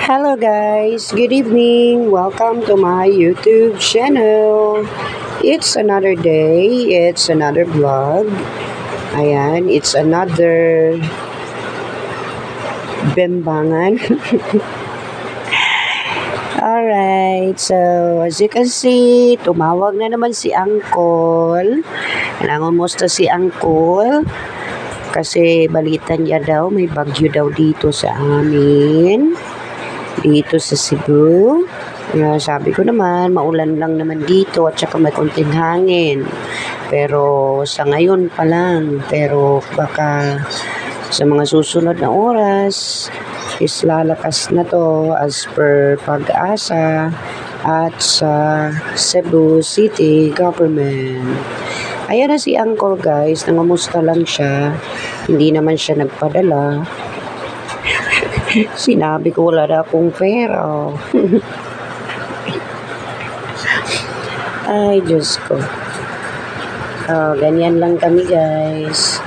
Hello guys, good evening. Welcome to my YouTube channel. It's another day, it's another vlog. Ayan, it's another bembangan. Alright, so as you can see, tumawag na naman si Uncle. Nangumusta si Uncle? Kasi balitan niya daw, may bagyo daw dito sa amin. Dito sa Cebu. Sabi ko naman, maulan lang naman dito at saka may konting hangin. Pero sa ngayon pa lang. Pero baka sa mga susunod na oras is lalakas na to as per Pag-asa at sa Cebu City Government. Ayan na si Uncle guys, nangamusta lang siya. Hindi naman siya nagpadala. Sinabi ko wala na akong pera. Ay, Diyos ko. Ganyan lang kami guys.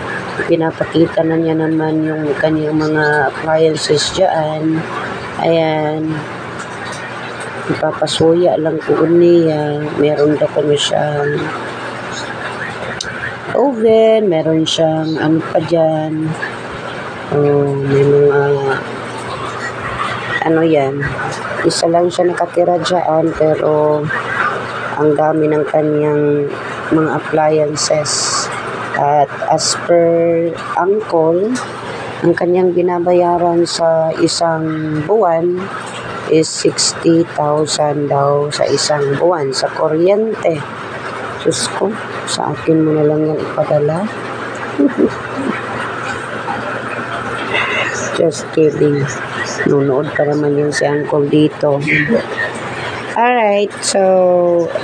Pinapakita na niya naman yung kanyang mga appliances dyan. Ayan. Ipapasuya lang po niya. Meron daw kami siyang oven. Meron siyang ano pa dyan. May mga ano yan. Isa lang siya nakatira dyan. Pero ang dami ng kanyang mga appliances. At as per Uncle, ang kanyang binabayaran sa isang buwan is 60,000 daw sa isang buwan sa kuryente. Diyos ko, sa akin mo na lang yan ipadala. Just kidding. Nunood pa naman yun si Uncle dito. Alright, so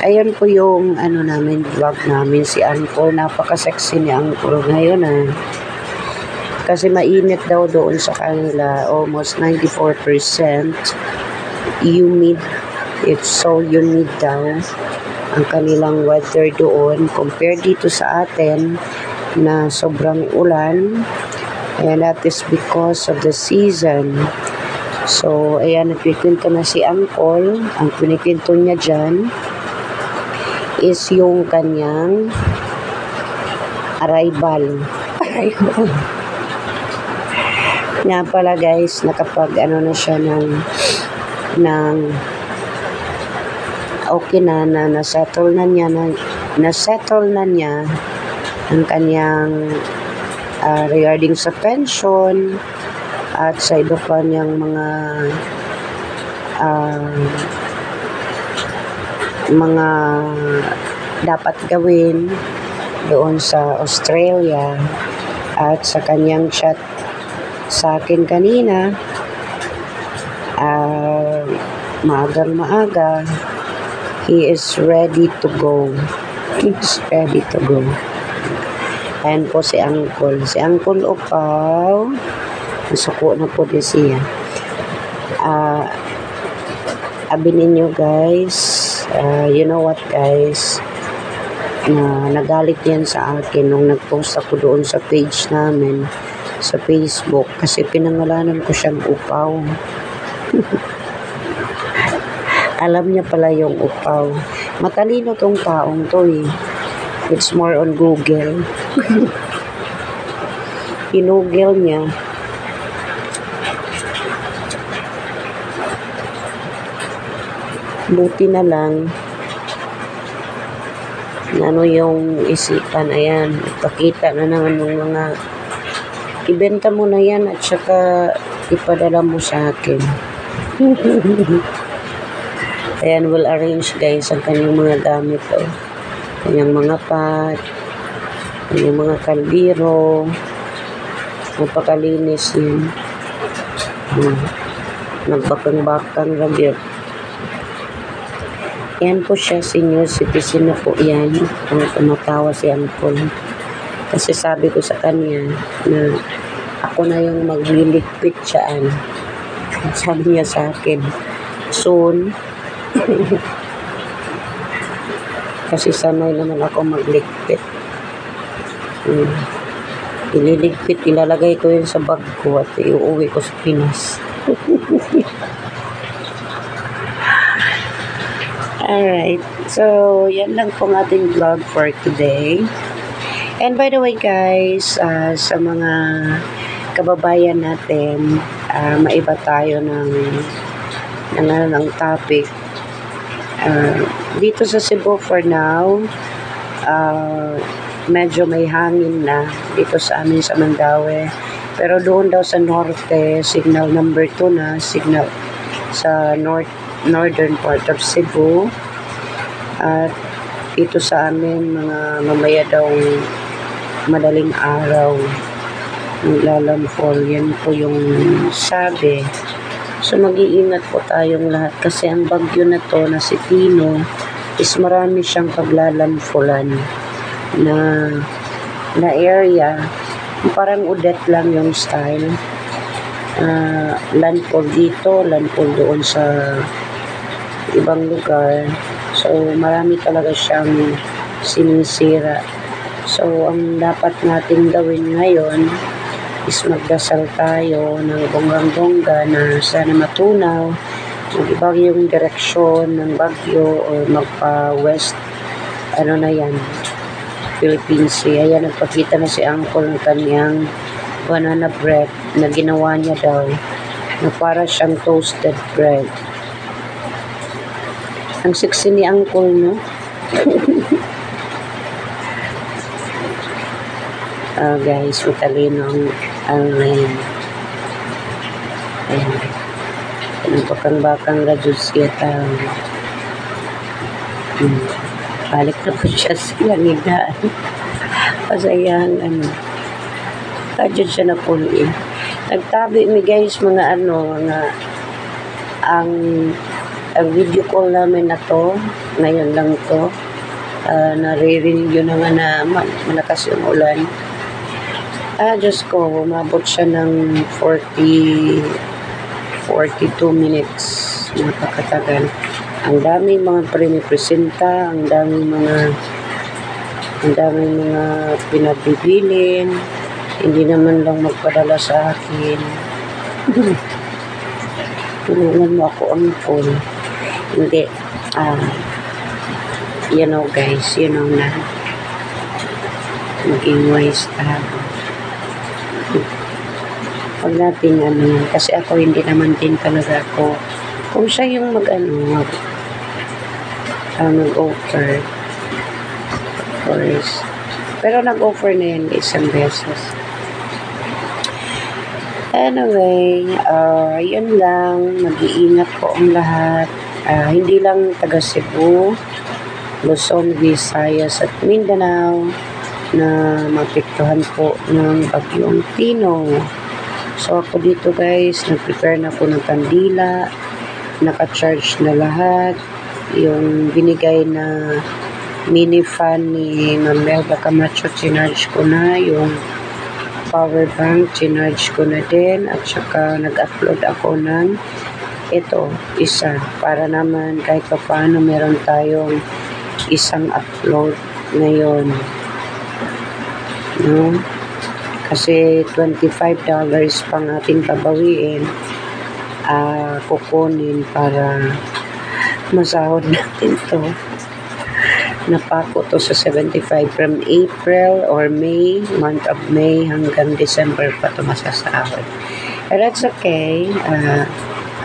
ayun po yung ano namin, vlog namin si Uncle. Napaka-sexy ni Uncle ngayon Kasi mainit daw doon sa kanila, almost 94% humid. It's so humid daw ang kanilang weather doon compared dito sa atin na sobrang ulan. And that is because of the season. So, ayan, nagkikwento na si Uncle. Ang pinikwento niya dyan is yung kanyang arrival. Nga pala guys, nakapag ano na siya ng okay na na-settle na niya ang kanyang regarding sa pension at sa iba pa niyang mga dapat gawin doon sa Australia. At sa kanyang chat sa akin kanina, maagang-maaga, he is ready to go. He's ready to go. Ayan po si Uncle. Si Uncle Opaw. Suko na po din siya. Abi ninyo guys, you know what guys, nagalit yan sa akin nung nagpost ako doon sa page namin sa Facebook kasi pinangalanan ko siyang Upaw. Alam niya pala yung Upaw. Matalino tong taong to It's more on Google. Pinugel niya. Buti na lang ano yung isipan. Ayan, ipakita na naman ng mga ibenta mo na yan at saka ipadala mo sa akin. Ayan, we'll arrange guys ang kanyang mga gamit kanyang mga pot, kanyang mga kaldero. Napakalinis yun. Nagbakang-bakang ragyot. Yan po siya, senior citizen na po yan. Ang tumatawa si Uncle. Kasi sabi ko sa kanya na ako na yung magliligpit siyaan. Sabi niya sa akin, soon. Kasi sanay naman ako magligpit. Ililigpit, ilalagay ko yun sa bag ko at iuwi ko sa Pinas. Alright. So, yan lang pong ating vlog for today. And by the way guys, sa mga kababayan natin, maiba tayo ng topic. Dito sa Cebu for now, medyo may hangin na dito sa amin sa Mandaue. Pero doon daw sa norte, signal number 2 na, signal sa northern part of Cebu. At dito sa amin, mga mamaya daw madaling araw maglalandfall. Yan po yung sabi. So mag-iingat po tayong lahat kasi ang bagyo na to na si Tino is marami siyang paglalandfallan na area. Parang Odette lang yung style. Landfall dito, landfall doon sa ibang lugar. So marami talaga siyang sinisira. So ang dapat natin gawin ngayon is magdasal tayo ng bonggang-bongga na sana matunaw, mag-iba yung direksyon ng bagyo o magpa-west, na yan, Philippine Sea. Ayan, nagpakita na si Uncle ng kanyang banana bread na ginawa niya daw na para siyang toasted bread. Ang sexy ni Uncle, no? Guys, matalino ang ayan. Bakang radyo siya tao. Balik na po siya siya ngigaan. Pasayang radyo siya na po nagtabi mi guys mga ang video call namin na to ngayon lang to. Naririnig yun na nga na malakas yung ulan. Diyos ko, umabot siya ng 42 minutes. Napakatagal. Ang daming mga pinipresenta, ang daming mga pinabibilin. Hindi naman lang magpadala sa akin. Tulungan mo ako ang phone. Hindi. You know guys, you know na. Maging wise tayo. Huwag natin kasi ako hindi naman din talaga ako. Kung siya yung mag-offer. Of course. Pero nag-offer na yan isang beses. Anyway, yun lang. Mag-iingat po ang lahat. Hindi lang taga Cebu, Luzon, Visayas at Mindanao na mapiktuhan po ng bagyong Tino. So ako dito guys, nag-prepare na po ng kandila, naka-charge na lahat, yung binigay na mini fan ni Ma'am Melba Camacho, chinarge ko na, yung power bank, chinarge ko na din, at saka nag-upload ako ng ito, isa, para naman kahit pa paano meron tayong isang upload ngayon. No? Kasi $25 pang ating babawiin, kukunin para masahod natin to. Napako to sa 75 from April or May, month of May hanggang December pa to masasahod. But that's okay.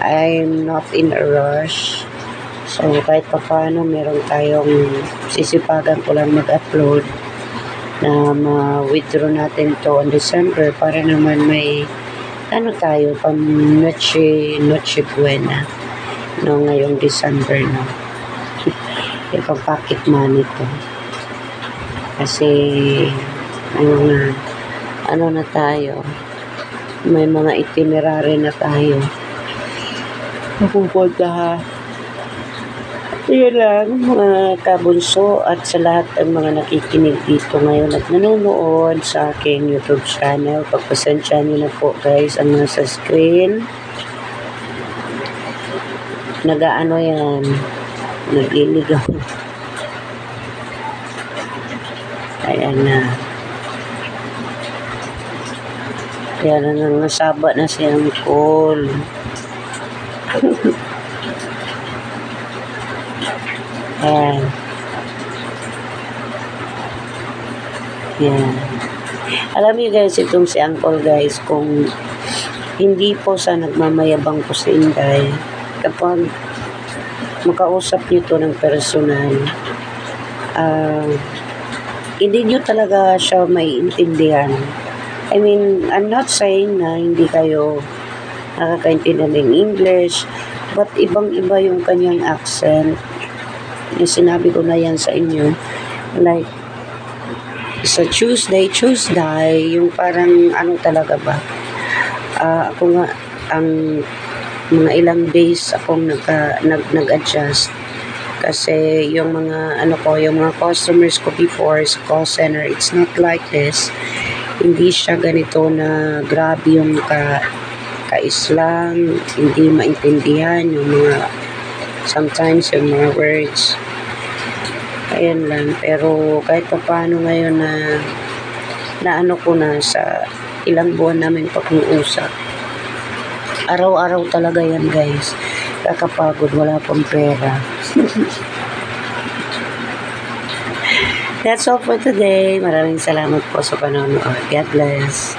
I'm not in a rush. So kahit pa paano meron tayong sisipagan ko lang mag-upload na ma-withdraw natin to on December para naman may tayo pang noche buena no ngayong December no. Yung pang-pocket money to kasi na tayo, may mga itinerary na tayo mapupunta. Yun lang mga kabunso at sa lahat ng mga nakikinig dito ngayon at nanonood sa aking YouTube channel. Pagpasensya niyo na po guys ang nasa screen. Nag-ano yan, nagliligaw. Ayan na. Kaya na nasaba na siyang call. Ayan. Yan. Alam niyo guys, itong si Uncle guys, kung hindi po sa nagmamayabang po si Inday, kapag makausap niyo to ng personal, hindi niyo talaga siya maiintindihan. I mean, I'm not saying na hindi kayo nakakaintindihan ng English, but ibang-iba yung kanyang accent. Yung sinabi ko na yan sa inyo, like, sa Tuesday, yung parang ano talaga ba, ako nga, ang mga ilang days akong nag-adjust kasi yung mga yung mga customers ko before sa call center, it's not like this. Hindi siya ganito na grabe yung ka-islang, hindi maintindihan yung mga sometimes yung mga words. Ayan lang, pero kahit pa paano ngayon na ano ko na sa ilang buwan namin pag-uusap, araw-araw talaga yan guys, kakapagod, wala pang pera. That's all for today. Maraming salamat po sa panonood. God bless.